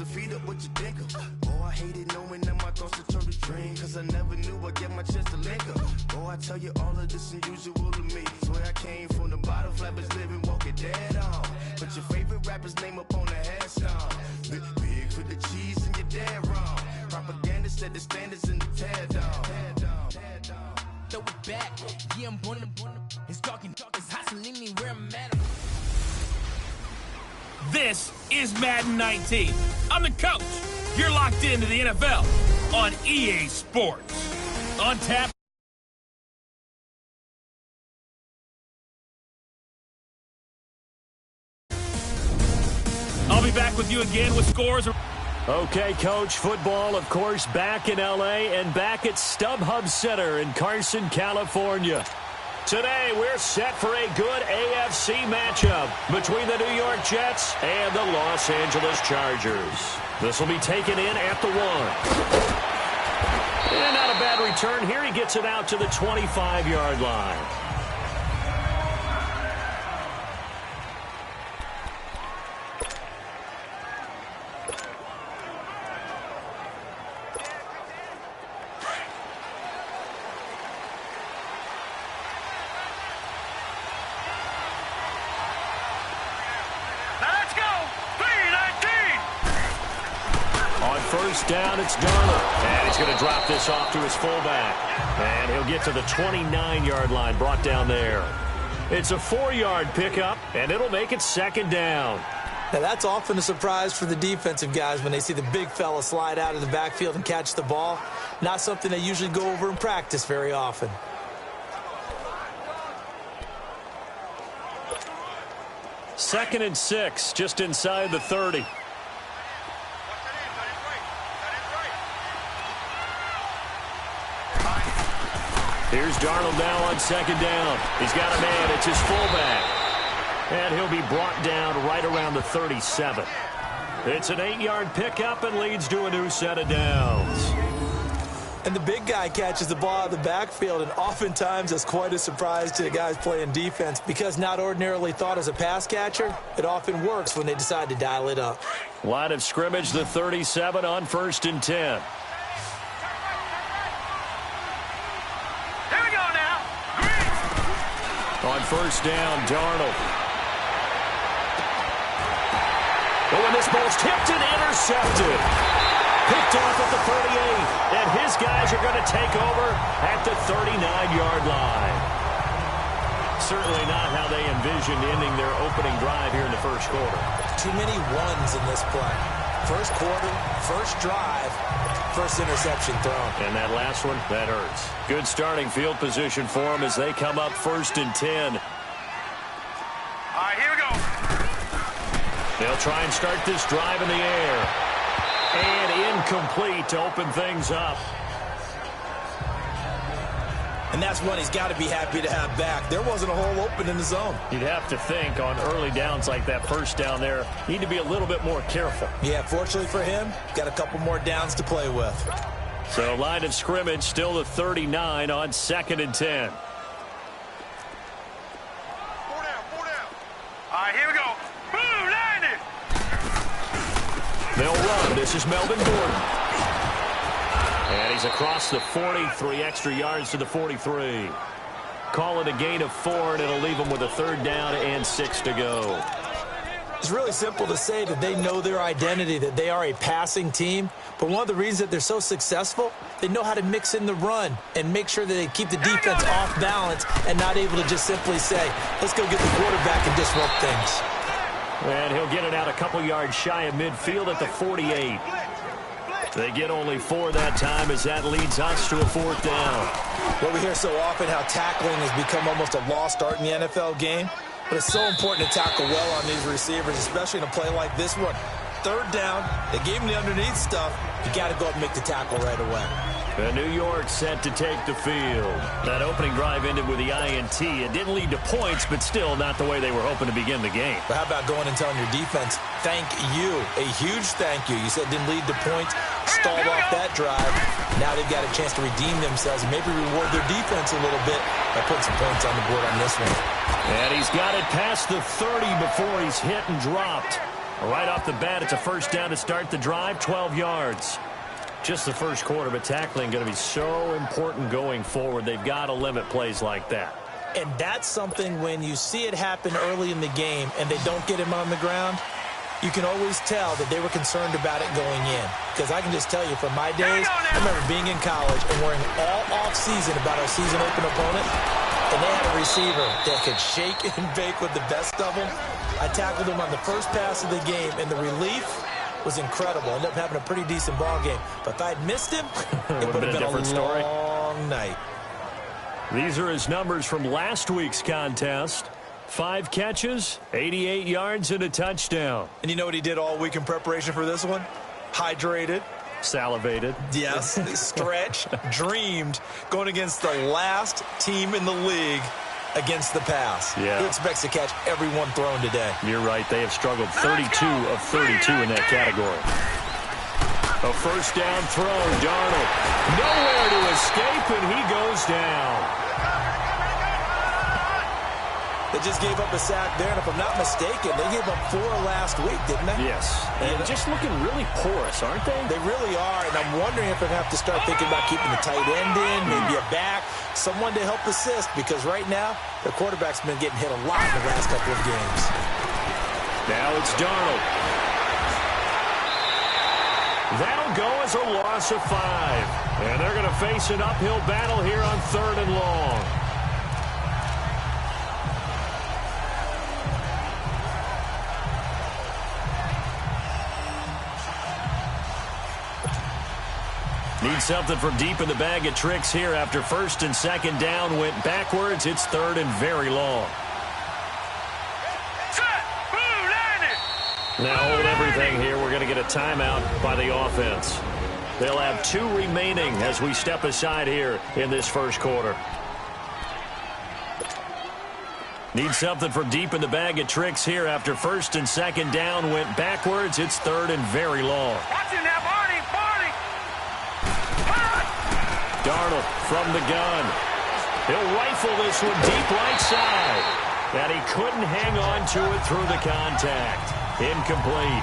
to feed up what you think of. Oh, I hated knowing that my thoughts to turn to dream, cause I never knew I'd get my chance to link up. Oh, I tell you all of this unusual to me. Swear I came from the bottom, flappers living, walking dead on. Put your favorite rapper's name up on the headstone. Big for the cheese and you're dead wrong. Propaganda set the standards in the tear down. Throw it back, yeah, I'm born it's talking, it's hustling me where I'm at. This is Madden 19. I'm the coach. You're locked into the NFL on EA Sports. On tap. I'll be back with you again with scores. Okay, Coach, football, of course, back in L.A. and back at StubHub Center in Carson, California. Today, we're set for a good AFC matchup between the New York Jets and the Los Angeles Chargers. This will be taken in at the 1. And not a bad return here. He gets it out to the 25-yard line. First down, it's Darnold. And he's going to drop this off to his fullback. And he'll get to the 29-yard line, brought down there. It's a 4-yard pickup, and it'll make it second down. Now, that's often a surprise for the defensive guys when they see the big fella slide out of the backfield and catch the ball. Not something they usually go over in practice very often. Second and 6, just inside the 30. Here's Darnold now on second down. He's got a man. It's his fullback. And he'll be brought down right around the 37. It's an 8-yard pickup and leads to a new set of downs. And the big guy catches the ball out of the backfield, and oftentimes that's quite a surprise to the guys playing defense because not ordinarily thought as a pass catcher, it often works when they decide to dial it up. Line of scrimmage, the 37 on 1st and 10. On first down, Darnold. Oh, and this ball's tipped and intercepted. Picked off at the 38, and his guys are going to take over at the 39-yard line. Certainly not how they envisioned ending their opening drive here in the first quarter. Too many ones in this play. First quarter, first drive, first interception thrown. And that last one, that hurts. Good starting field position for them as they come up 1st and 10. All right, here we go. They'll try and start this drive in the air. And incomplete to open things up. And that's one he's got to be happy to have back. There wasn't a hole open in the zone. You'd have to think on early downs like that first down there, you need to be a little bit more careful. Yeah, fortunately for him, got a couple more downs to play with. So line of scrimmage still the 39 on 2nd and 10. 4 down. All right, here we go. Boom, landed. They'll run. This is Melvin Gordon. And he's across the 43 extra yards to the 43. Call it a gain of 4, and it'll leave them with a 3rd down and 6 to go. It's really simple to say that they know their identity, that they are a passing team. But one of the reasons that they're so successful, they know how to mix in the run and make sure that they keep the defense off balance and not able to just simply say, let's go get the quarterback and disrupt things. And he'll get it out a couple yards shy of midfield at the 48. They get only 4 that time as that leads us to a 4th down. Well, we hear so often how tackling has become almost a lost art in the NFL game. But it's so important to tackle well on these receivers, especially in a play like this one. 3rd down, they gave him the underneath stuff. You got to go up and make the tackle right away. And New York set to take the field. That opening drive ended with the INT. It didn't lead to points, but still not the way they were hoping to begin the game. But how about going and telling your defense, thank you, a huge thank you. You said it didn't lead to points, stalled off that drive. Now they've got a chance to redeem themselves and maybe reward their defense a little bit by putting some points on the board on this one. And he's got it past the 30 before he's hit and dropped. Right off the bat, it's a first down to start the drive, 12 yards. Just the first quarter, but tackling going to be so important going forward. They've got to limit plays like that. And that's something when you see it happen early in the game and they don't get him on the ground, you can always tell that they were concerned about it going in. Because I can just tell you from my days, I remember being in college and worrying all off-season about our season open opponent, and they had a receiver that could shake and bake with the best of them. I tackled him on the first pass of the game, and the relief was incredible. Ended up having a pretty decent ball game. But if I'd missed him, it would have been a story. Long night. These are his numbers from last week's contest. 5 catches, 88 yards, and a touchdown. And you know what he did all week in preparation for this one? Hydrated. Salivated. Yes, stretched, dreamed, going against the last team in the league against the pass. Yeah. He expects to catch every one thrown today. You're right. They have struggled 32 of 32 in that category. A first down throw. Darnold nowhere to escape, and he goes down. They just gave up a sack there, and if I'm not mistaken, they gave up 4 last week, didn't they? Yes. And just looking really porous, aren't they? They really are, and I'm wondering if they have to start thinking about keeping the tight end in, maybe a back, someone to help assist, because right now, their quarterback's been getting hit a lot in the last couple of games. Now it's Darnold. That'll go as a loss of 5. And they're going to face an uphill battle here on 3rd and long. Need something from deep in the bag of tricks here after 1st and 2nd down went backwards. It's 3rd and very long. Now hold everything here. We're going to get a timeout by the offense. They'll have 2 remaining as we step aside here in this first quarter. Need something from deep in the bag of tricks here after 1st and 2nd down went backwards. It's 3rd and very long. Watch it now, Barney. Darnold from the gun. He'll rifle this one deep right side. And he couldn't hang on to it through the contact. Incomplete.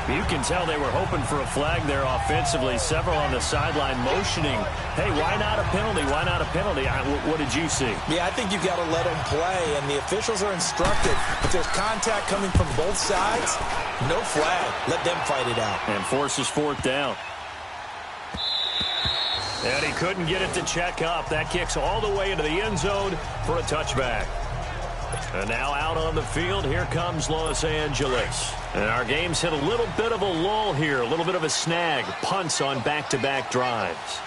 You can tell they were hoping for a flag there offensively. Several on the sideline motioning, hey, why not a penalty? Why not a penalty? What did you see? Yeah, I think you've got to let them play, and the officials are instructed. If there's contact coming from both sides, no flag. Let them fight it out. And forces 4th down. And he couldn't get it to check up. That kicks all the way into the end zone for a touchback. And now out on the field, here comes Los Angeles. And our game's hit a little bit of a lull here, a little bit of a snag. Punts on back-to-back drives.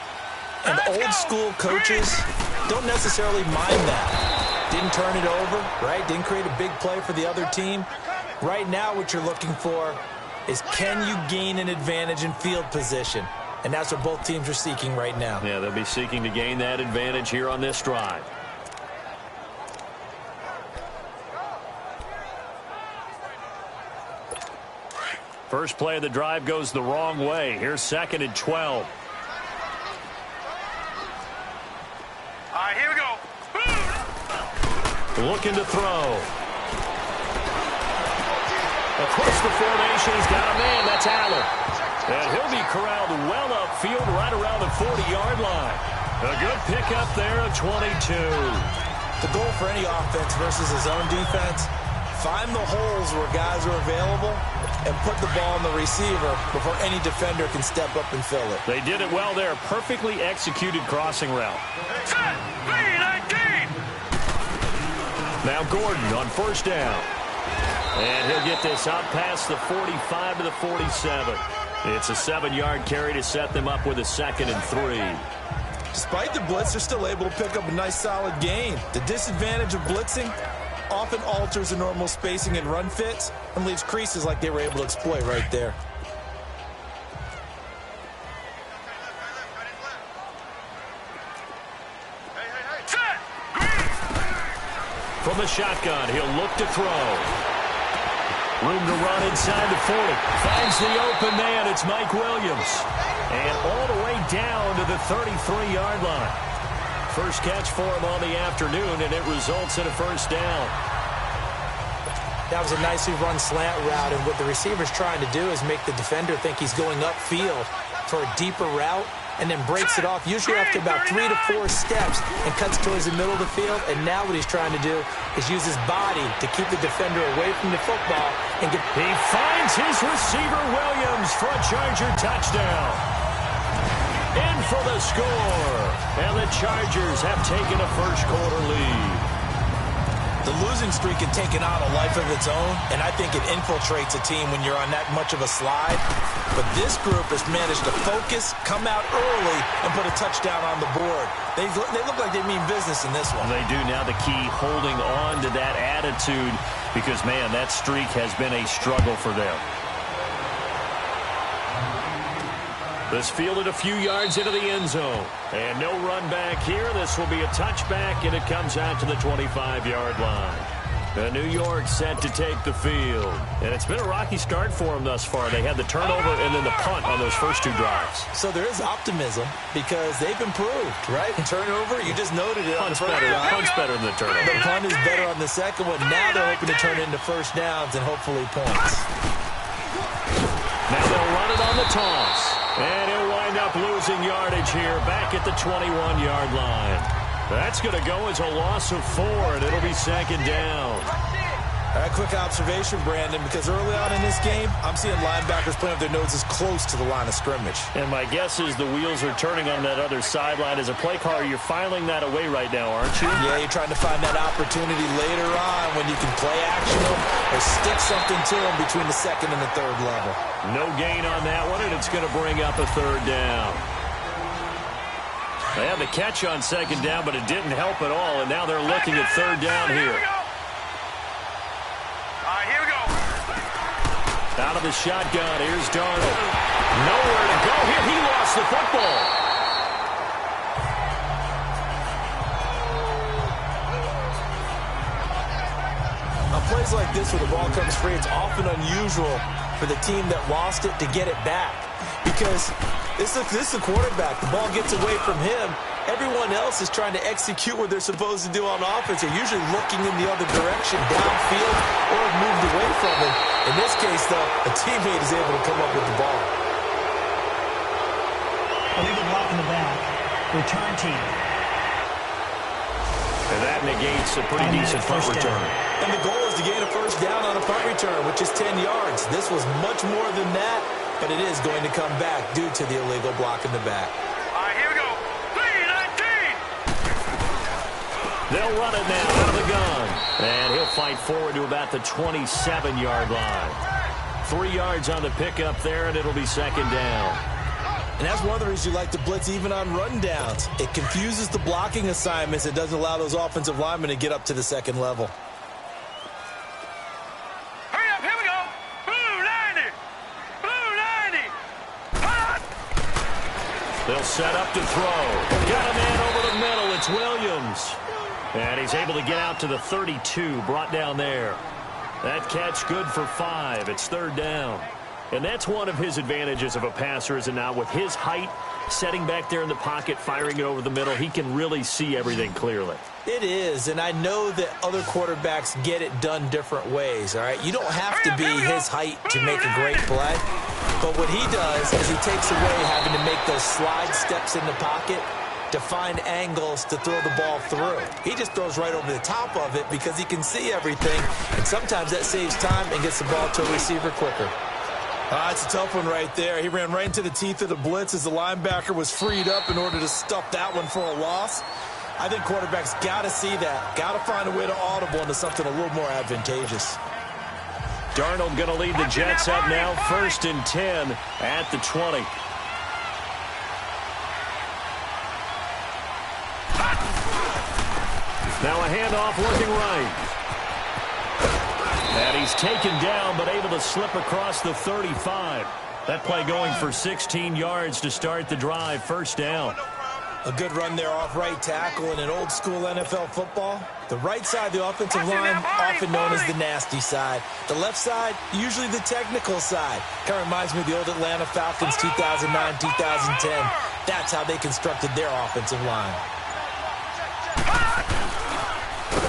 And old-school coaches don't necessarily mind that. Didn't turn it over, right? Didn't create a big play for the other team. Right now what you're looking for is, can you gain an advantage in field position? And that's what both teams are seeking right now. Yeah, they'll be seeking to gain that advantage here on this drive. First play of the drive goes the wrong way. Here's 2nd and 12. All right, here we go. Looking to throw. Across the formation, he's got a man. That's Allen. And he'll be corralled well upfield right around the 40-yard line. A good pickup there of 22. The goal for any offense versus his own defense, find the holes where guys are available and put the ball on the receiver before any defender can step up and fill it. They did it well there. Perfectly executed crossing route. Now Gordon on 1st down. And he'll get this up past the 45 to the 47. It's a 7-yard carry to set them up with a 2nd and 3. Despite the blitz, they're still able to pick up a nice solid gain. The disadvantage of blitzing often alters the normal spacing and run fits and leaves creases like they were able to exploit right there. From the shotgun, he'll look to throw. Room to run inside the 40. Finds the open man. It's Mike Williams. And all the way down to the 33-yard line. First catch for him on the afternoon, and it results in a 1st down. That was a nicely run slant route, and what the receiver's trying to do is make the defender think he's going upfield for a deeper route, and then breaks it off, usually after about 3 to 4 steps, and cuts towards the middle of the field. And now what he's trying to do is use his body to keep the defender away from the football. And he finds his receiver, Williams, for a Charger touchdown. In for the score, and the Chargers have taken a first-quarter lead. The losing streak had taken on a life of its own, and I think it infiltrates a team when you're on that much of a slide. But this group has managed to focus, come out early, and put a touchdown on the board. They look like they mean business in this one. They do. Now the key, holding on to that attitude, because, man, that streak has been a struggle for them. This fielded a few yards into the end zone. And no run back here. This will be a touchback, and it comes out to the 25-yard line. New York set to take the field. And it's been a rocky start for them thus far. They had the turnover and then the punt on those first 2 drives. So there is optimism because they've improved, right? Turnover, you just noted it. Punt's better than the turnover. The punt is better on the second one. Now they're hoping to turn it into first downs and hopefully points. Now they'll run it on the toss. And he'll wind up losing yardage here back at the 21-yard line. That's going to go as a loss of 4, and it'll be second down. All right, quick observation, Brandon, because early on in this game, I'm seeing linebackers playing with their noses close to the line of scrimmage. And my guess is the wheels are turning on that other sideline. As a play caller, you're filing that away right now, aren't you? Yeah, you're trying to find that opportunity later on when you can play action them or stick something to them between the second and the third level. No gain on that one, and it's going to bring up a third down. They had the catch on second down, but it didn't help at all, and now they're looking at third down here. Here we go. Out of the shotgun, here's Darnold. Nowhere to go here. He lost the football. On plays like this where the ball comes free, it's often unusual for the team that lost it to get it back. Because this is the quarterback. The ball gets away from him. Everyone else is trying to execute what they're supposed to do on offense. They're usually looking in the other direction, downfield, or have moved away from him. In this case, though, a teammate is able to come up with the ball. Illegal block in the back. Return team. And that negates a pretty decent punt return. And the goal is to gain a first down on a punt return, which is 10 yards. This was much more than that, but it is going to come back due to the illegal block in the back. Here we go. 3-19. They'll run it now out of the gun. And he'll fight forward to about the 27-yard line. 3 yards on the pickup there, and it'll be second down. And that's one of the reasons you like to blitz even on rundowns. It confuses the blocking assignments. It doesn't allow those offensive linemen to get up to the second level. Hurry up, here we go. Blue 90. Blue 90. Hot. They'll set up to throw. Got a man over the middle. It's Williams. And he's able to get out to the 32, brought down there. That catch good for 5. It's third down. And that's one of his advantages of a passer, is it not? With his height, setting back there in the pocket, firing it over the middle, he can really see everything clearly. It is, and I know that other quarterbacks get it done different ways, all right? You don't have to be his height to make a great play. But what he does is he takes away having to make those slide steps in the pocket to find angles to throw the ball through. He just throws right over the top of it because he can see everything, and sometimes that saves time and gets the ball to a receiver quicker. It's a tough one right there. He ran right into the teeth of the blitz as the linebacker was freed up in order to stuff that one for a loss. I think quarterbacks got to see that. Got to find a way to audible into something a little more advantageous. Darnold going to lead the Jets up now, 1st and 10 at the 20. Now a handoff looking right. And he's taken down, but able to slip across the 35. That play going for 16 yards to start the drive. First down. A good run there off right tackle in an old school NFL football. The right side of the offensive line, often known as the nasty side. The left side, usually the technical side. Kind of reminds me of the old Atlanta Falcons 2009-2010. That's how they constructed their offensive line.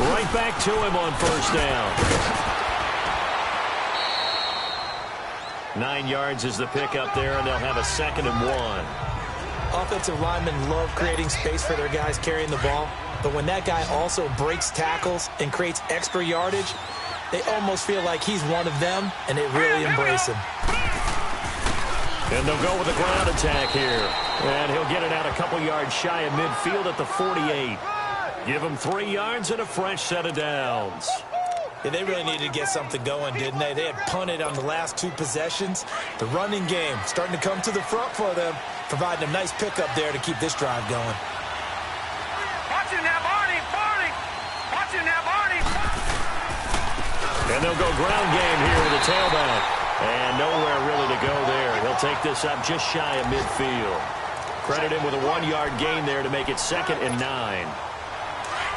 Right back to him on first down. 9 yards is the pickup there, and they'll have a 2nd and 1. Offensive linemen love creating space for their guys carrying the ball, but when that guy also breaks tackles and creates extra yardage, they almost feel like he's one of them, and they really embrace him. And they'll go with a ground attack here. And he'll get it out a couple yards shy of midfield at the 48. Give him 3 yards and a fresh set of downs. Yeah, they really needed to get something going, didn't they? They had punted on the last 2 possessions. The running game starting to come to the front for them, providing a nice pickup there to keep this drive going. Watching that, Barney! Watching that, Barney! And they'll go ground game here with the tailback. And nowhere really to go there. He'll take this up just shy of midfield. Credit him with a 1-yard gain there to make it 2nd and 9.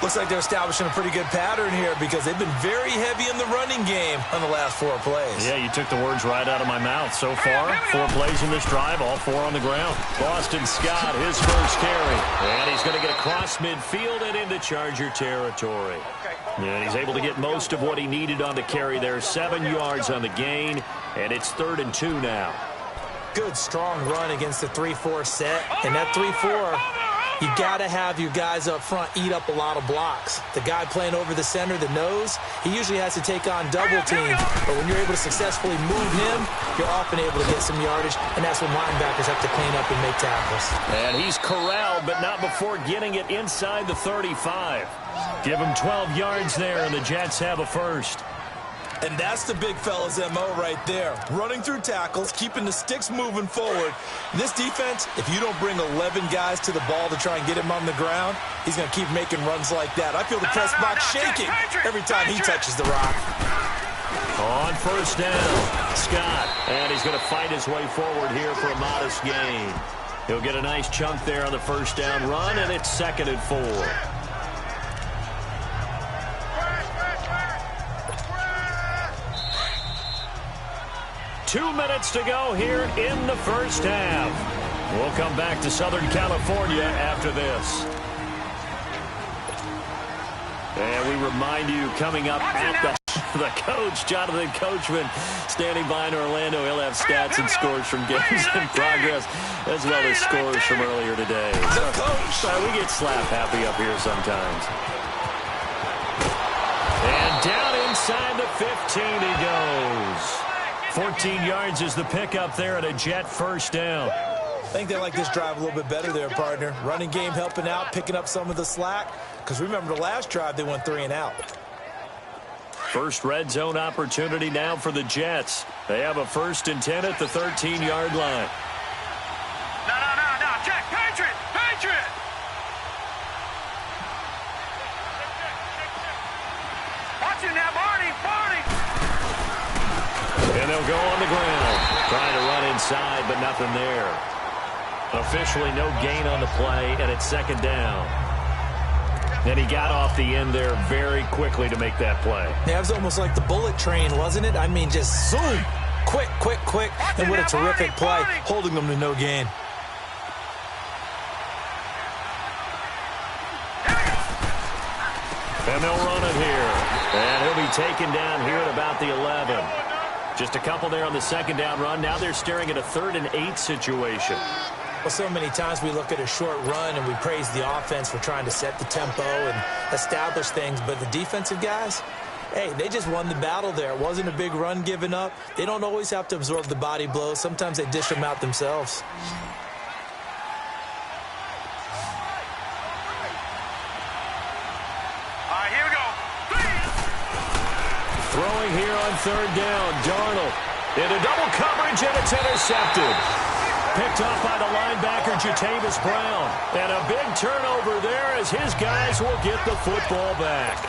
Looks like they're establishing a pretty good pattern here because they've been very heavy in the running game on the last 4 plays. Yeah, you took the words right out of my mouth. So far, 4 plays in this drive, all 4 on the ground. Boston Scott, his first carry. And he's going to get across midfield and into Charger territory. And he's able to get most of what he needed on the carry there. 7 yards on the gain, and it's 3rd and 2 now. Good, strong run against the 3-4 set. And that 3-4, you got to have your guys up front eat up a lot of blocks. The guy playing over the center, the nose, he usually has to take on double teams. But when you're able to successfully move him, you're often able to get some yardage, and that's when linebackers have to clean up and make tackles. And he's corralled, but not before getting it inside the 35. Give him 12 yards there, and the Jets have a first. And that's the big fella's MO right there. Running through tackles, keeping the sticks moving forward. This defense, if you don't bring 11 guys to the ball to try and get him on the ground, he's going to keep making runs like that. I feel the press box shaking every time he touches the rock. On first down, Scott. And he's going to fight his way forward here for a modest gain. He'll get a nice chunk there on the first down run, and it's 2nd and 4. 2 minutes to go here in the first half. We'll come back to Southern California after this. And we remind you, coming up at the coach, Jonathan Coachman, standing by in Orlando. He'll have stats and scores from games in progress, as well as scores from earlier today. So, we get slap happy up here sometimes. And down inside the 15 he goes. 14 yards is the pickup there at a Jet first down. I think they like this drive a little bit better there, partner. Running game helping out, picking up some of the slack. Because remember, the last drive they went 3 and out. First red zone opportunity now for the Jets. They have a 1st and 10 at the 13-yard line. No, Jack, Patriot! Watching that, Barney! And they'll go on the ground. Trying to run inside, but nothing there. Officially no gain on the play, and it's 2nd down. And he got off the end there very quickly to make that play. Yeah, it was almost like the bullet train, wasn't it? I mean, just zoom. Quick. And what a terrific play, holding them to no gain. And they'll run it here. And he'll be taken down here at about the 11. Just a couple there on the 2nd down run. Now they're staring at a 3rd and 8 situation. Well, so many times we look at a short run and we praise the offense for trying to set the tempo and establish things. But the defensive guys, hey, they just won the battle there. It wasn't a big run given up. They don't always have to absorb the body blows. Sometimes they dish them out themselves. All right, here we go. Throwing here on 3rd down, Darnold into double coverage, and it's intercepted. Picked up by the linebacker, Jatavis Brown. And a big turnover there as his guys will get the football back.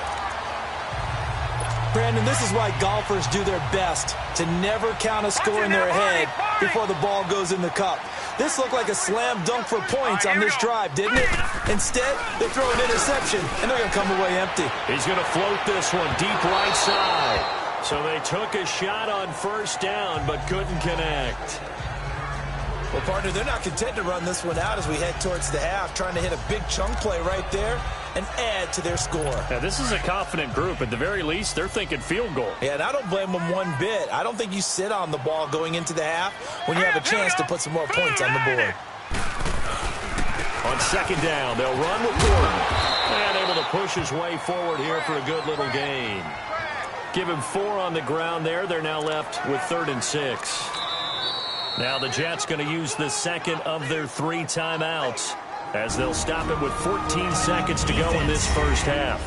Brandon, this is why golfers do their best to never count a score in their head before the ball goes in the cup. This looked like a slam dunk for points on this drive, didn't it? Instead, they throw an interception, and they're going to come away empty. He's going to float this one deep right side. So they took a shot on 1st down, but couldn't connect. Well, partner, they're not content to run this one out as we head towards the half, trying to hit a big chunk play right there. and add to their score. Now, this is a confident group. At the very least, they're thinking field goal. Yeah, and I don't blame them one bit. I don't think you sit on the ball going into the half when you have a chance to put some more points on the board. On second down, they'll run with Gordon. And able to push his way forward here for a good little gain. Give him 4 on the ground there. They're now left with 3rd and 6. Now the Jets going to use the second of their 3 timeouts as they'll stop it with 14 seconds to go in this first half.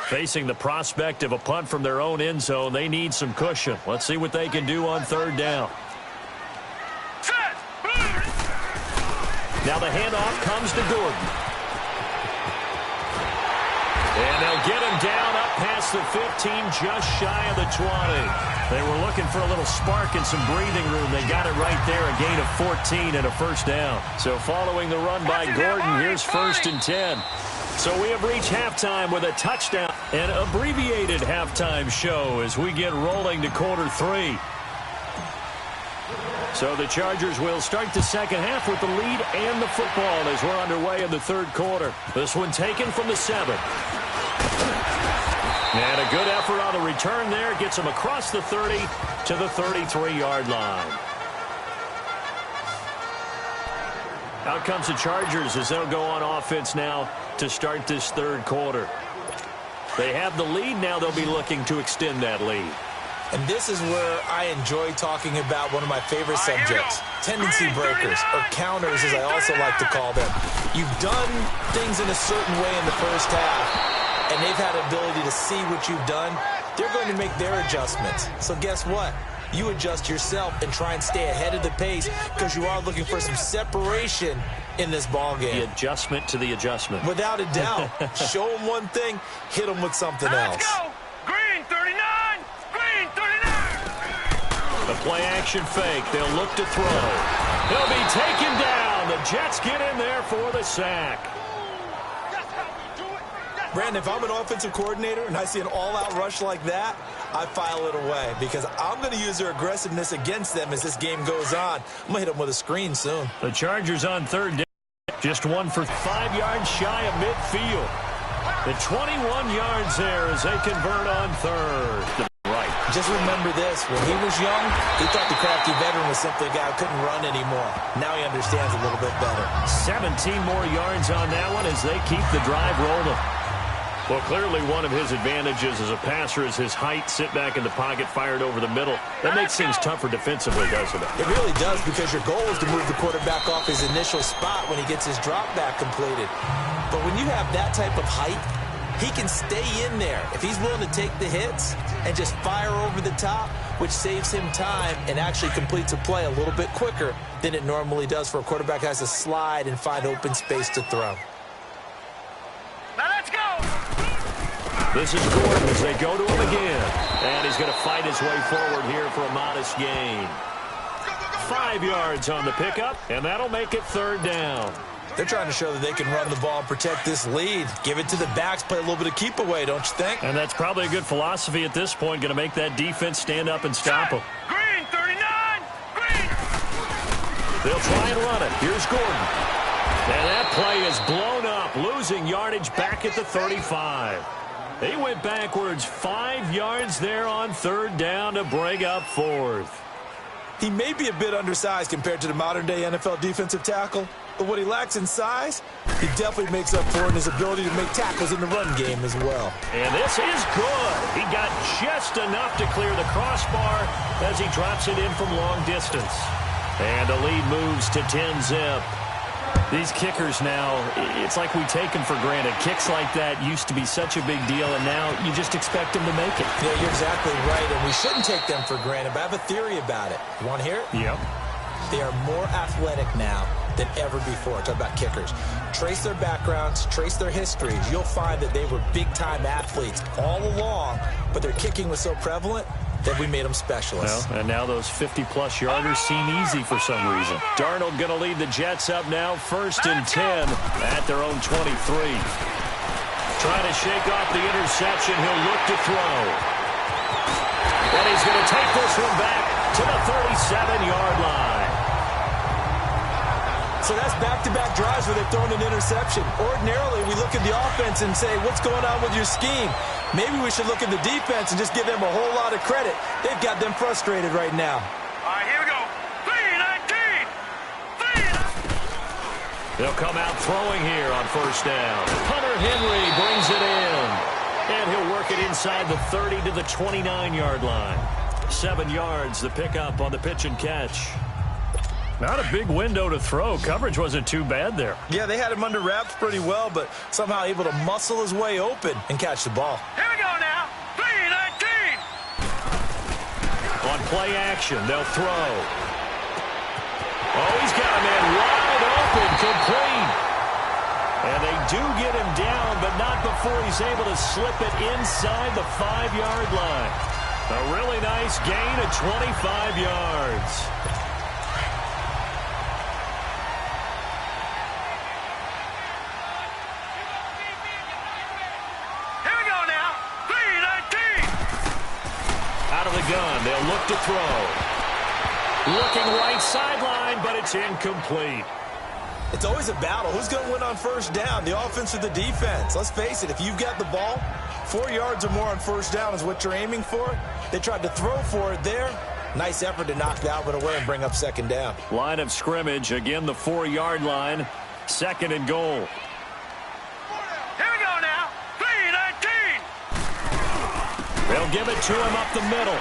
Facing the prospect of a punt from their own end zone, they need some cushion. Let's see what they can do on 3rd down. Now the handoff comes to Gordon. And they'll get him down up past the 15, just shy of the 20. They were looking for a little spark and some breathing room. They got it right there, a gain of 14 and a first down. So following the run by Gordon, here's 1st and 10. So we have reached halftime with a touchdown, an abbreviated halftime show as we get rolling to quarter 3. So the Chargers will start the second half with the lead and the football as we're underway in the 3rd quarter. This one taken from the 7. And a good effort on the return there. Gets him across the 30 to the 33-yard line. Out comes the Chargers as they'll go on offense now to start this 3rd quarter. They have the lead. Now they'll be looking to extend that lead. And this is where I enjoy talking about one of my favorite subjects, tendency breakers, or counters as I also like to call them. You've done things in a certain way in the first half, and they've had the ability to see what you've done. They're going to make their adjustments. So guess what? You adjust yourself and try and stay ahead of the pace because you are looking for some separation in this ball game. The adjustment to the adjustment. Without a doubt. Show them one thing, hit them with something else. Let's go! Green 39! Green 39! The play action fake. They'll look to throw. He'll be taken down. The Jets get in there for the sack. Brandon, if I'm an offensive coordinator and I see an all-out rush like that, I file it away because I'm going to use their aggressiveness against them as this game goes on. I'm going to hit them with a screen soon. The Chargers on 3rd down. Just 1 for 5 yards shy of midfield. The 21 yards there as they convert on 3rd. Right. Just remember this. When he was young, he thought the crafty veteran was simply a guy who couldn't run anymore. Now he understands a little bit better. 17 more yards on that one as they keep the drive rolling. Well, clearly one of his advantages as a passer is his height. Sit back in the pocket, fired over the middle. That makes things tougher defensively, doesn't it? It really does because your goal is to move the quarterback off his initial spot when he gets his drop back completed. But when you have that type of height, he can stay in there if he's willing to take the hits and just fire over the top, which saves him time and actually completes a play a little bit quicker than it normally does for a quarterback who has to slide and find open space to throw. Now let's go! This is Gordon as they go to him again. And he's going to fight his way forward here for a modest gain. 5 yards on the pickup, and that'll make it 3rd down. They're trying to show that they can run the ball and protect this lead. Give it to the backs, play a little bit of keep away, don't you think? And that's probably a good philosophy at this point, going to make that defense stand up and stop them. Green 39! Green! They'll try and run it. Here's Gordon. And that play is blown up, losing yardage back at the 35. He went backwards 5 yards there on 3rd down to bring up 4th. He may be a bit undersized compared to the modern-day NFL defensive tackle, but what he lacks in size, he definitely makes up for in his ability to make tackles in the run game as well. And this is good. He got just enough to clear the crossbar as he drops it in from long distance. And the lead moves to 10-zip. These kickers now, it's like we take them for granted. Kicks like that used to be such a big deal, and now you just expect them to make it. Yeah, you're exactly right, and we shouldn't take them for granted, but I have a theory about it. You want to hear it? Yep. They are more athletic now than ever before. Talk about kickers. Trace their backgrounds, trace their histories. You'll find that they were big-time athletes all along, but their kicking was so prevalent that we made them specialists. Well, and now those 50-plus yarders seem easy for some reason. Darnold going to lead the Jets up now, 1st and 10 at their own 23. Trying to shake off the interception. He'll look to throw. And he's going to take this one back to the 7-yard line. So that's back-to-back drives where they've thrown an interception. Ordinarily, we look at the offense and say, what's going on with your scheme? Maybe we should look at the defense and just give them a whole lot of credit. They've got them frustrated right now. All right, here we go. 3-19. They'll come out throwing here on first down. Hunter Henry brings it in. And he'll work it inside the 30 to the 29-yard line. 7 yards, the pickup on the pitch and catch. Not a big window to throw. Coverage wasn't too bad there. Yeah, they had him under wraps pretty well, but somehow able to muscle his way open and catch the ball. Here we go now. 3-19. On play action, they'll throw. Oh, he's got a man wide open, complete. And they do get him down, but not before he's able to slip it inside the 5-yard line. A really nice gain of 25 yards. Gun. They'll look to throw. Looking right sideline, but it's incomplete. It's always a battle. Who's going to win on first down, the offense or the defense? Let's face it, if you've got the ball, 4 yards or more on first down is what you're aiming for. They tried to throw for it there. Nice effort to knock that one away and bring up second down. Line of scrimmage, again the 4-yard line. 2nd and goal. Here we go now. 3-19. They'll give it to him up the middle.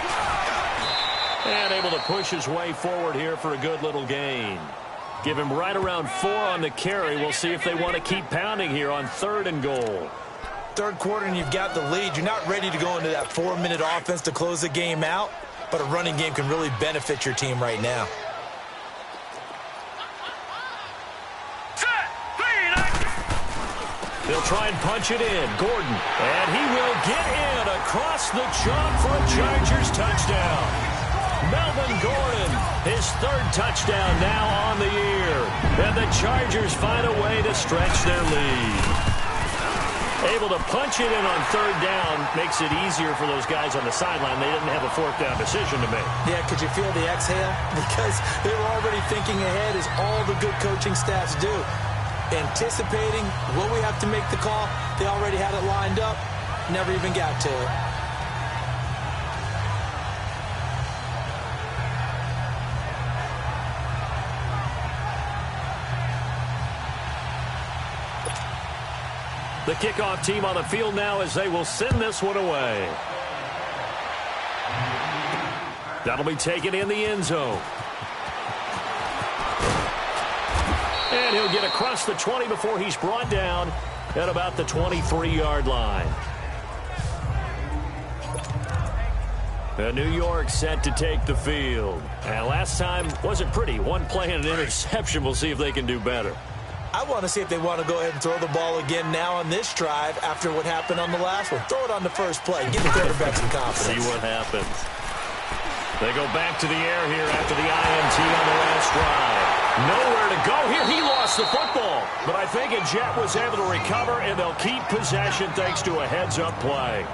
And able to push his way forward here for a good little gain. Give him right around 4 on the carry. We'll see if they want to keep pounding here on 3rd and goal. Third quarter and you've got the lead. You're not ready to go into that 4-minute offense to close the game out, but a running game can really benefit your team right now. They'll try and punch it in. Gordon. And he will get in across the chalk for a Chargers touchdown. Melvin Gordon, his 3rd touchdown now on the year. And the Chargers find a way to stretch their lead. Able to punch it in on 3rd down makes it easier for those guys on the sideline. They didn't have a 4th down decision to make. Yeah, could you feel the exhale? Because they were already thinking ahead, as all the good coaching staffs do. Anticipating, will we have to make the call? They already had it lined up, never even got to it. The kickoff team on the field now as they will send this one away. That'll be taken in the end zone. And he'll get across the 20 before he's brought down at about the 23-yard line. New York set to take the field. And last time wasn't pretty. One play and an interception. We'll see if they can do better. I want to see if they want to go ahead and throw the ball again now on this drive after what happened on the last one. Throw it on the first play. Give the quarterback some confidence. See what happens. They go back to the air here after the INT on the last drive. Nowhere to go here. He lost the football. But I think Jet was able to recover, and they'll keep possession thanks to a heads-up play.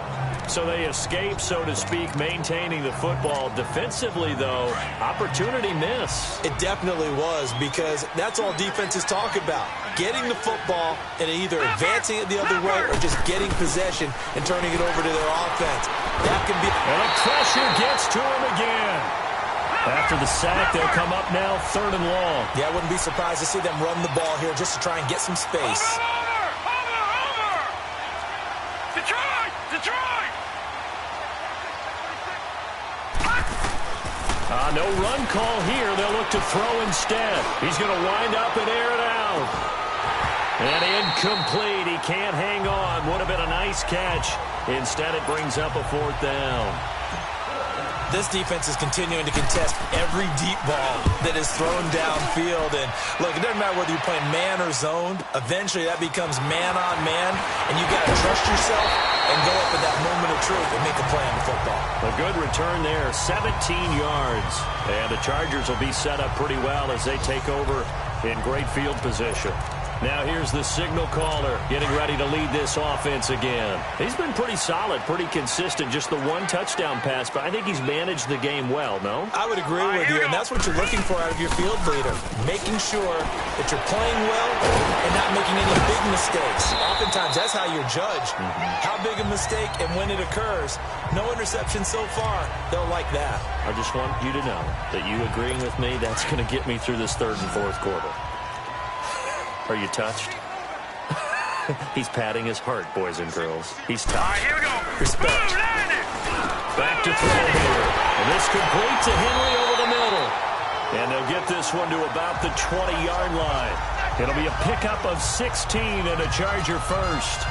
So they escape, so to speak, maintaining the football. Defensively, though, opportunity miss. It definitely was, because that's all defenses talk about. Getting the football and either advancing it the other way or just getting possession and turning it over to their offense. That can be... And the pressure gets to him again. After the sack, they'll come up now 3rd and long. Yeah, I wouldn't be surprised to see them run the ball here just to try and get some space. No run call here. They'll look to throw instead. He's going to wind up and air it out. And incomplete. He can't hang on. Would have been a nice catch. Instead, it brings up a 4th down. This defense is continuing to contest every deep ball that is thrown downfield. And, look, it doesn't matter whether you're playing man or zoned. Eventually, that becomes man-on-man, and you've got to trust yourself and go up at that moment of truth and make a play on the football. A good return there, 17 yards. And the Chargers will be set up pretty well as they take over in great field position. Now here's the signal caller getting ready to lead this offense again. He's been pretty solid, pretty consistent, just the one touchdown pass, but I think he's managed the game well, no? I would agree with you, and that's what you're looking for out of your field leader, making sure that you're playing well and not making any big mistakes. Oftentimes, that's how you're judged. How big a mistake and when it occurs. No interception so far. They'll like that. I just want you to know that you agreeing with me, that's going to get me through this third and fourth quarter. Are you touched? He's patting his heart, boys and girls. He's touched. All right, here we go. Respect. Back to throw here. And this complete to Henry over the middle. And they'll get this one to about the 20-yard line. It'll be a pickup of 16 and a Charger first.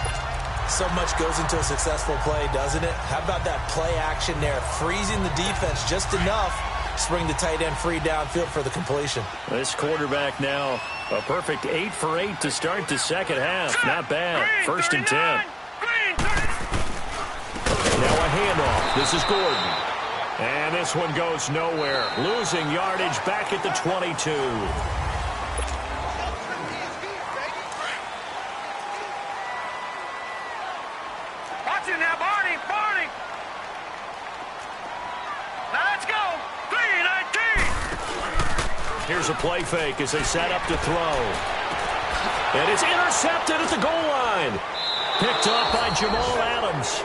So much goes into a successful play, doesn't it? How about that play action there? Freezing the defense just enough to bring the tight end free downfield for the completion. This quarterback now, a perfect 8 for 8 to start the second half. Not bad. First and 10. Now a handoff. This is Gordon. And this one goes nowhere. Losing yardage back at the 22. Watch it now, Barney. Now let's go. 3-19. Here's a play fake as they set up to throw. And it's intercepted at the goal line. Picked up by Jamal Adams.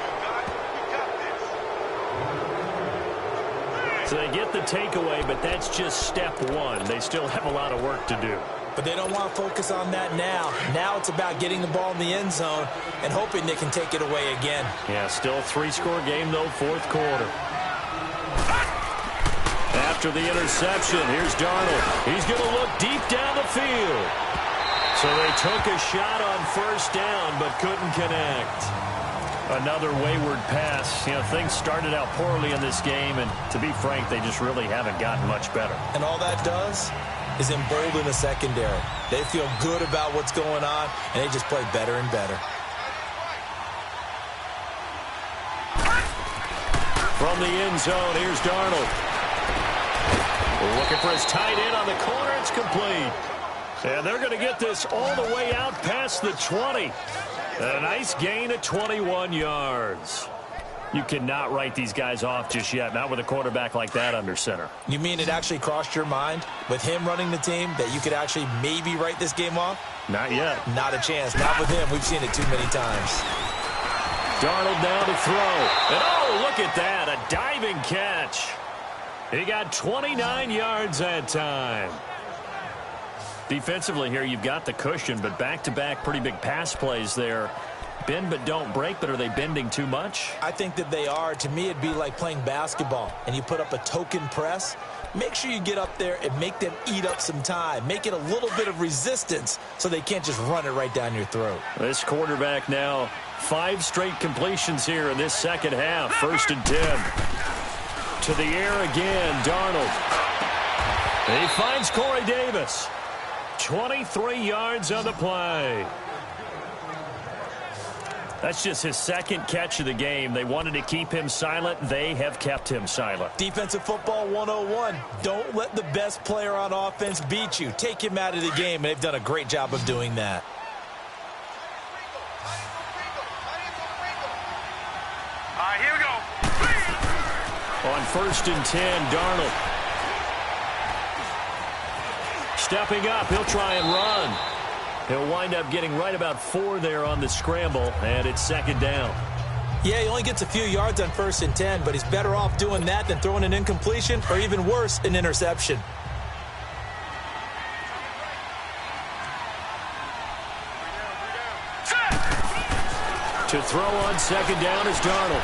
So they get the takeaway, but that's just step one. They still have a lot of work to do. But they don't want to focus on that now. Now it's about getting the ball in the end zone and hoping they can take it away again. Yeah, still a 3-score game, though, fourth quarter. After the interception, here's Darnold. He's going to look deep down the field. So they took a shot on first down, but couldn't connect. Another wayward pass. You know, things started out poorly in this game, and to be frank, they just really haven't gotten much better. And all that does is embolden the secondary. They feel good about what's going on, and they just play better and better. From the end zone, here's Darnold. Looking for his tight end on the corner. It's complete. And they're going to get this all the way out past the 20. A nice gain of 21 yards. You cannot write these guys off just yet, not with a quarterback like that under center. You mean it actually crossed your mind with him running the team that you could actually maybe write this game off? Not yet. Not a chance. Not with him. We've seen it too many times. Darnold now to throw. And oh, look at that. A diving catch. He got 29 yards that time. Defensively here, you've got the cushion, but back-to-back pretty big pass plays there. Bend but don't break, but are they bending too much? I think that they are. To me, it'd be like playing basketball, and you put up a token press. Make sure you get up there and make them eat up some time. Make it a little bit of resistance so they can't just run it right down your throat. This quarterback now 5 straight completions here in this second half. First and 10. To the air again, Darnold. He finds Corey Davis. 23 yards on the play. That's just his second catch of the game. They wanted to keep him silent. They have kept him silent. Defensive football 101. Don't let the best player on offense beat you. Take him out of the game, and they've done a great job of doing that. All right, here we go. On first and 10, Darnold. Stepping up, he'll try and run. He'll wind up getting right about 4 there on the scramble, and it's second down. Yeah, he only gets a few yards on first and 10, but he's better off doing that than throwing an incompletion or even worse, an interception. To throw on second down is Darnold.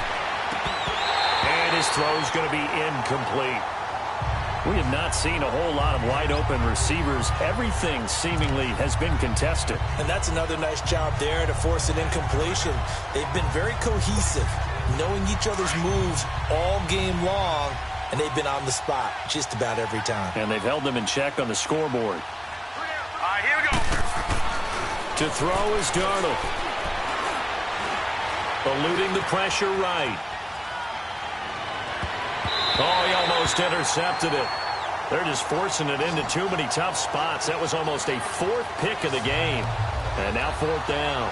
And his throw's going to be incomplete. We have not seen a whole lot of wide-open receivers. Everything seemingly has been contested. And that's another nice job there to force an incompletion. They've been very cohesive, knowing each other's moves all game long, and they've been on the spot just about every time. And they've held them in check on the scoreboard. All right, here we go. To throw is Darnold. Eluding the pressure right. Oh, he almost intercepted it. They're just forcing it into too many tough spots. That was almost a 4th pick of the game. And now 4th down.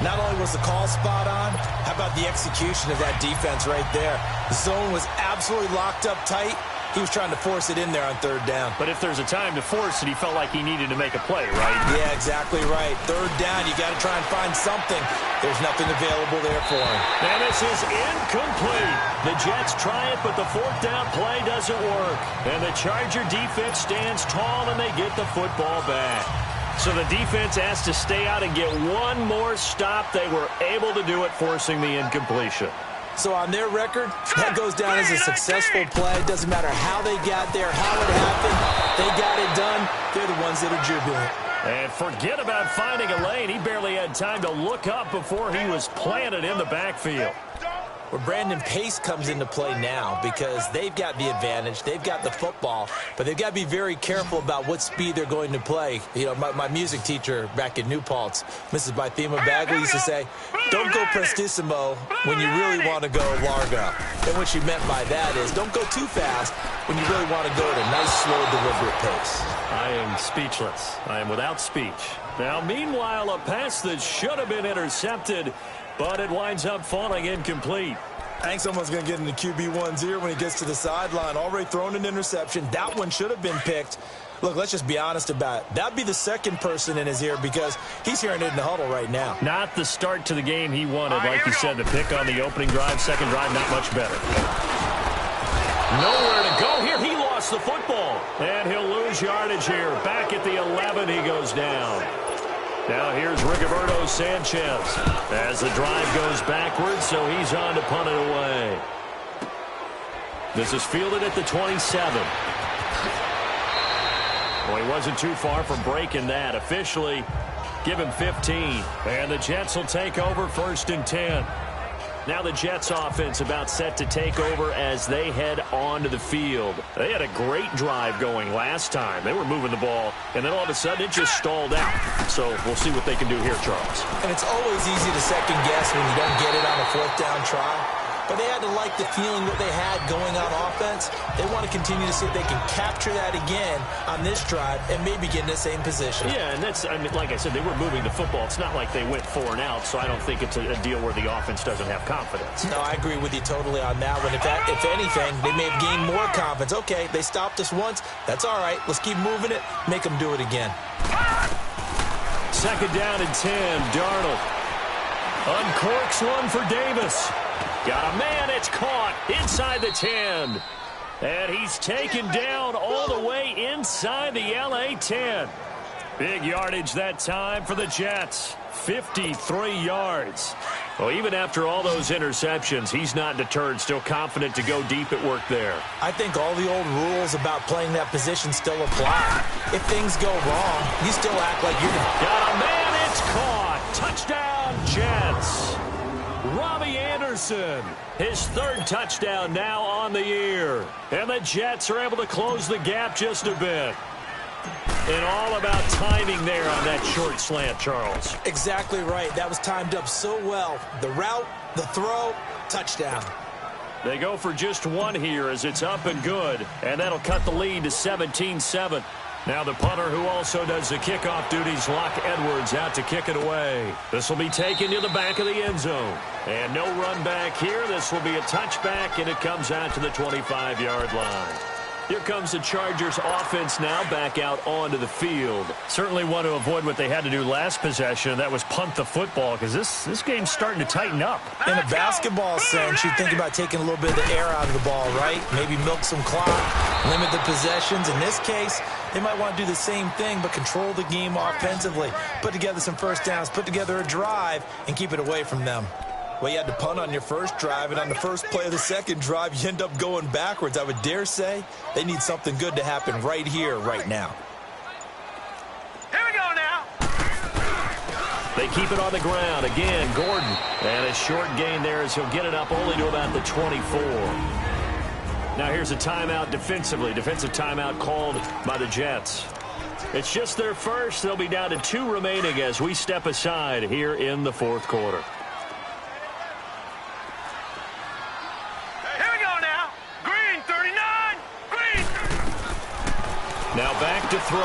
Not only was the call spot on, how about the execution of that defense right there? The zone was absolutely locked up tight. He was trying to force it in there on 3rd down. But if there's a time to force it, he felt like he needed to make a play, right? Yeah, exactly right. 3rd down, you got to try and find something. There's nothing available there for him. And this is incomplete. The Jets try it, but the 4th down play doesn't work. And the Charger defense stands tall, and they get the football back. So the defense has to stay out and get one more stop. They were able to do it, forcing the incompletion. So on their record, that goes down as a successful play. It doesn't matter how they got there, how it happened. They got it done. They're the ones that are jubilant. And forget about finding a lane. He barely had time to look up before he was planted in the backfield. Well, Brandon, pace comes into play now because they've got the advantage. They've got the football, but they've got to be very careful about what speed they're going to play. You know, my music teacher back in New Paltz, Mrs. Bythema Bagley, used to say, don't go prestissimo when you really want to go largo. And what she meant by that is don't go too fast when you really want to go at a nice, slow, deliberate pace. I am speechless. I am without speech. Now, meanwhile, a pass that should have been intercepted, but it winds up falling incomplete. I think someone's going to get in the QB1's ear when he gets to the sideline. Already thrown an interception. That one should have been picked. Look, let's just be honest about it. That'd be the second person in his ear because he's hearing it in the huddle right now. Not the start to the game he wanted. Like you said, the pick on the opening drive, second drive, not much better. Nowhere to go here. He lost the football. And he'll lose yardage here. Back at the 11, he goes down. Now here's Rigoberto Sanchez as the drive goes backwards, so he's on to punt it away. This is fielded at the 27. Well, he wasn't too far from breaking that. Officially, give him 15. And the Jets will take over 1st and 10. Now the Jets offense about set to take over as they head onto the field. They had a great drive going last time. They were moving the ball, and then all of a sudden it just stalled out. So we'll see what they can do here, Charles. And it's always easy to second guess when you don't get it on a 4th down try. But they had to like the feeling that they had going on offense. They want to continue to see if they can capture that again on this drive and maybe get in the same position. Yeah, and that's, I mean, like I said, they were moving the football. It's not like they went 4 and out, so I don't think it's a deal where the offense doesn't have confidence. No, I agree with you totally on that one. If anything, they may have gained more confidence. Okay, they stopped us once. That's all right. Let's keep moving it. Make them do it again. 2nd down and 10. Darnold uncorks one for Davis. Got a man, it's caught inside the 10. And he's taken down all the way inside the LA 10. Big yardage that time for the Jets. 53 yards. Well, even after all those interceptions, he's not deterred, still confident to go deep at work there. I think all the old rules about playing that position still apply. If things go wrong, you still act like you're... Got a man, it's caught. Touchdown, Jets. Robbie Anderson, his 3rd touchdown now on the year. And the Jets are able to close the gap just a bit. And all about timing there on that short slant, Charles. Exactly right. That was timed up so well. The route, the throw, touchdown. They go for just one here as it's up and good. And that'll cut the lead to 17-7. Now the punter who also does the kickoff duties, Locke Edwards, out to kick it away. This will be taken to the back of the end zone. And no run back here. This will be a touchback, and it comes out to the 25-yard line. Here comes the Chargers offense now back out onto the field. Certainly want to avoid what they had to do last possession. That was punt the football because this game's starting to tighten up. In a basketball sense, you think about taking a little bit of the air out of the ball, right? Maybe milk some clock, limit the possessions. In this case, they might want to do the same thing but control the game offensively. Put together some first downs, put together a drive, and keep it away from them. Well, you had to punt on your first drive, and on the first play of the second drive, you end up going backwards. I would dare say they need something good to happen right here, right now. Here we go now. They keep it on the ground. Again, Gordon. And a short gain there as he'll get it up only to about the 24. Now here's a timeout defensively. Defensive timeout called by the Jets. It's just their first. They'll be down to 2 remaining as we step aside here in the 4th quarter. Now back to throw.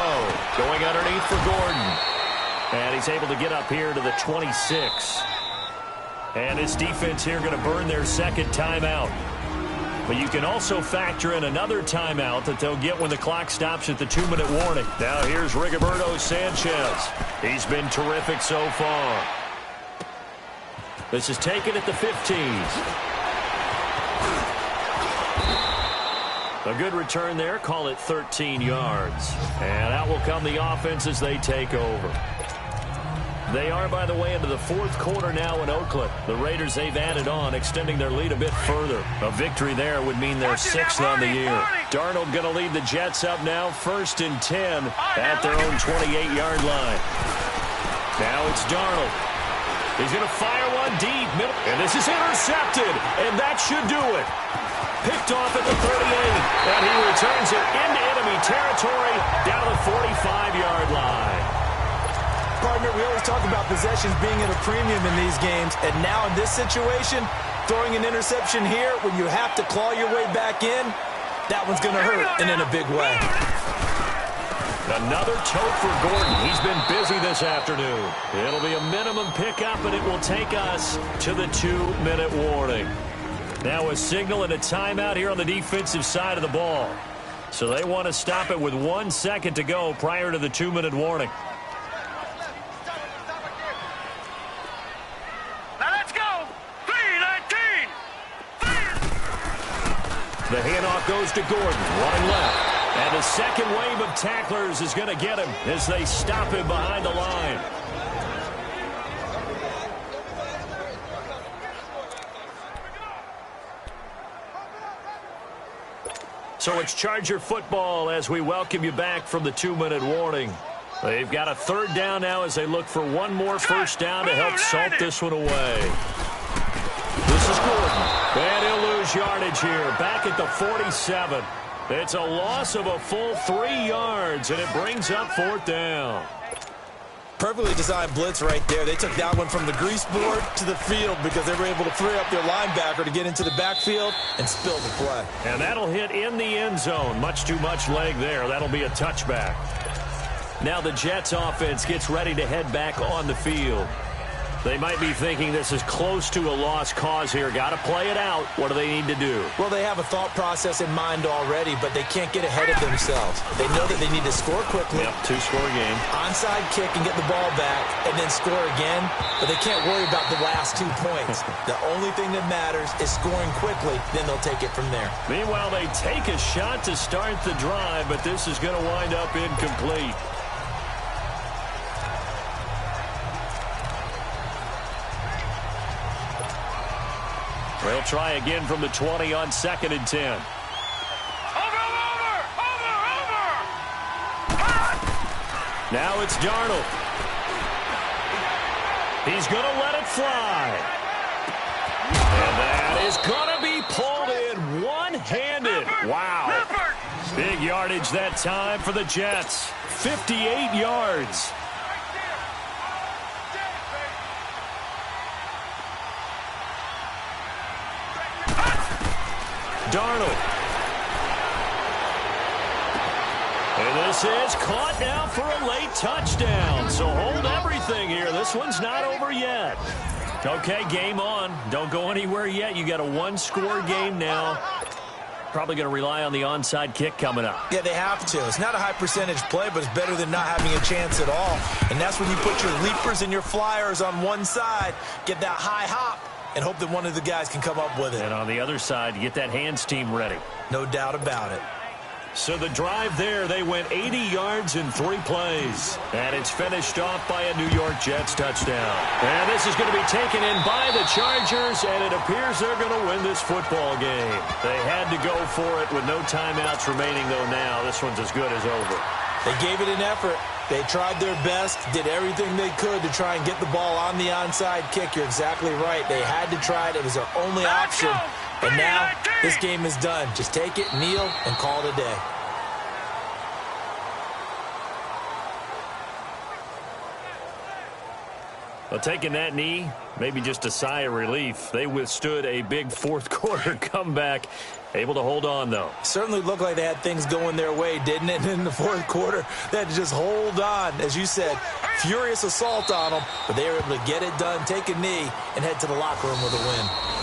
Going underneath for Gordon. And he's able to get up here to the 26. And his defense here going to burn their second timeout. But you can also factor in another timeout that they'll get when the clock stops at the 2-minute warning. Now here's Rigoberto Sanchez. He's been terrific so far. This is taken at the 15. A good return there. Call it 13 yards. And out will come the offense as they take over. They are, by the way, into the fourth quarter now in Oakland. The Raiders, they've added on, extending their lead a bit further. A victory there would mean they're 6th on the year. Darnold going to lead the Jets up now, 1st and 10 at their own 28-yard line. Now it's Darnold. He's going to fire one deep. And this is intercepted, and that should do it. Picked off at the 38, and he returns it into enemy territory down the 45-yard line. Partner, we always talk about possessions being at a premium in these games, and now in this situation, throwing an interception here when you have to claw your way back in, that one's going to hurt, and in a big way. Another tote for Gordon. He's been busy this afternoon. It'll be a minimum pickup, and it will take us to the 2-minute warning. Now a signal and a timeout here on the defensive side of the ball. So they want to stop it with 1 second to go prior to the 2-minute warning. The handoff goes to Gordon, running left. And the second wave of tacklers is going to get him as they stop him behind the line. So it's Charger football as we welcome you back from the 2-minute warning. They've got a 3rd down now as they look for one more first down to help salt this one away. This is Gordon. And he'll lose yardage here, back at the 47. It's a loss of a full 3 yards, and it brings up 4th down. Perfectly designed blitz right there. They took that one from the grease board to the field because they were able to free up their linebacker to get into the backfield and spill the play. And that'll hit in the end zone. Much too much leg there. That'll be a touchback. Now the Jets offense gets ready to head back on the field. They might be thinking this is close to a lost cause here. Got to play it out. What do they need to do? Well, they have a thought process in mind already, but they can't get ahead of themselves. They know that they need to score quickly. Yep, 2-score game. Onside kick and get the ball back and then score again, but they can't worry about the last 2 points. The only thing that matters is scoring quickly, then they'll take it from there. Meanwhile, they take a shot to start the drive, but this is going to wind up incomplete. They'll try again from the 20 on 2nd and 10. Over! Now it's Darnold. He's going to let it fly. And that is going to be pulled in one-handed. Wow. Big yardage that time for the Jets. 58 yards. Darnold. And this is caught now for a late touchdown. So hold everything here. This one's not over yet. Okay, game on. Don't go anywhere yet. You got a 1-score game now. Probably going to rely on the onside kick coming up. Yeah, they have to. It's not a high percentage play, but it's better than not having a chance at all. And that's when you put your leapers and your flyers on one side, get that high hop, and hope that one of the guys can come up with it. And on the other side, you get that hands team ready. No doubt about it. So the drive there, they went 80 yards in 3 plays. And it's finished off by a New York Jets touchdown. And this is going to be taken in by the Chargers, and it appears they're going to win this football game. They had to go for it with no timeouts remaining, though now. This one's as good as over. They gave it an effort. They tried their best, did everything they could to try and get the ball on the onside kick. You're exactly right. They had to try it. It was their only option. And now this game is done. Just take it, kneel, and call it a day. Well, taking that knee, maybe just a sigh of relief. They withstood a big fourth-quarter comeback. Able to hold on, though. Certainly looked like they had things going their way, didn't it? And in the fourth quarter, they had to just hold on. As you said, furious assault on them, but they were able to get it done, take a knee, and head to the locker room with a win.